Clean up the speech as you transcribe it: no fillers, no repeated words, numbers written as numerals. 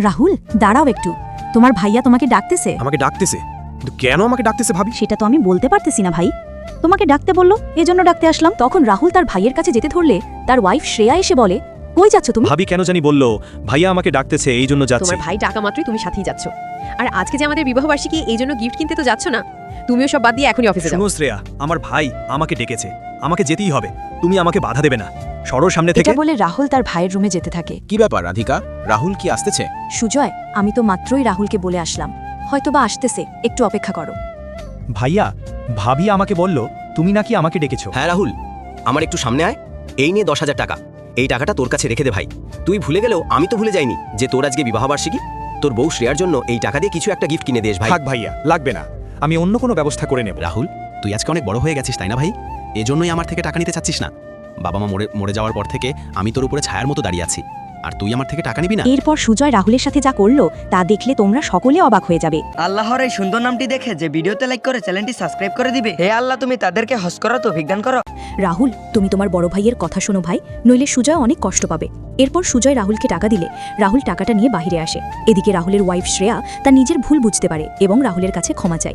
রাহুল দাঁড়াও একটু, তোমার ভাইয়া তোমাকে ডাকতেছে। আমাকে ডাকতেছে? কিন্তু কেন আমাকে ডাকতেছে ভাবি? সেটা তো আমি বলতে পারতেছি না ভাই, তোমাকে ডাকতে বললো এজন্য ডাকতে আসলাম। তখন রাহুল তার ভাইয়ের কাছে যেতে ধরলে তার ওয়াইফ শ্রেয়া এসে বলে, কই যাচ্ছ তুমি? ভাবি কেন জানি বলল ভাইয়া আমাকে ডাকতেছে, এই জন্য যাচ্ছি। তোমার ভাই ডাকা মাত্রই তুমি সাথেই যাচ্ছ। আর আজকে যে আমাদের বিবাহবার্ষিকী, এই জন্য গিফট কিনতে তো যাচ্ছ না? তুমিও সব বাদ দিয়ে এখনই অফিসে যাও। শুনো শ্রেয়া, আমার ভাই আমাকে ডেকেছে, আমাকে যেতেই হবে। তুমি আমাকে বাধা দেবে না, সরো সামনে থেকে। এটা বলে রাহুল তার ভাইয়ের রুমে যেতে থাকে। কি ব্যাপার রাধিকা, রাহুল কি আসতেছে? সুজয়, আমি তো মাত্রই রাহুলকে বলে আসলাম, হয়তোবা আসতেছে, একটু অপেক্ষা করো। ভাইয়া, ভাবি আমাকে বলল তুমি নাকি আমাকে ডেকেছো। হ্যাঁ রাহুল, আমার একটু সামনে আয়। এই নিয়ে 10,000 টাকা। এই টাকাটা তোর কাছে রেখে দে ভাই। তুই ভুলে গেলেও আমি তো ভুলে যাইনি যে তোর আজকে বিবাহবার্ষিকী। তোর বউ শ্রেয়ার জন্য এই টাকা দিয়ে কিছু একটা গিফট কিনে দিস ভাই। থাক ভাইয়া, লাগবে না, আমি অন্য কোনো ব্যবস্থা করে নেব। রাহুল, তুই আজকে অনেক বড় হয়ে গেছিস তাই না ভাই? এজন্যই আমার থেকে টাকা নিতে চাচ্ছিস না? বাবা মা মরে যাওয়ার পর থেকে আমি তোর উপরে ছায়ার মতো দাঁড়িয়ে আছি, আর তুই আমার থেকে টাকা নিবি না? এরপর সুজয় রাহুলের সাথে যা করলো তা দেখলে তোমরা সকলে অবাক হয়ে যাবে। আল্লাহর এই সুন্দর নামটি দেখে যে ভিডিওতে লাইক করে চ্যানেলটি সাবস্ক্রাইব করে দিবে। হে আল্লাহ, তুমি তাদেরকে হজ করো, তৌফিক দান করো। রাহুল, তুমি তোমার বড় ভাইয়ের কথা শোনো ভাই, নইলে সুজয় অনেক কষ্ট পাবে। এরপর সুজয় রাহুলকে টাকা দিলে রাহুল টাকাটা নিয়ে বাহিরে আসে। এদিকে রাহুলের ওয়াইফ শ্রেয়া তার নিজের ভুল বুঝতে পারে এবং রাহুলের কাছে ক্ষমা চায়।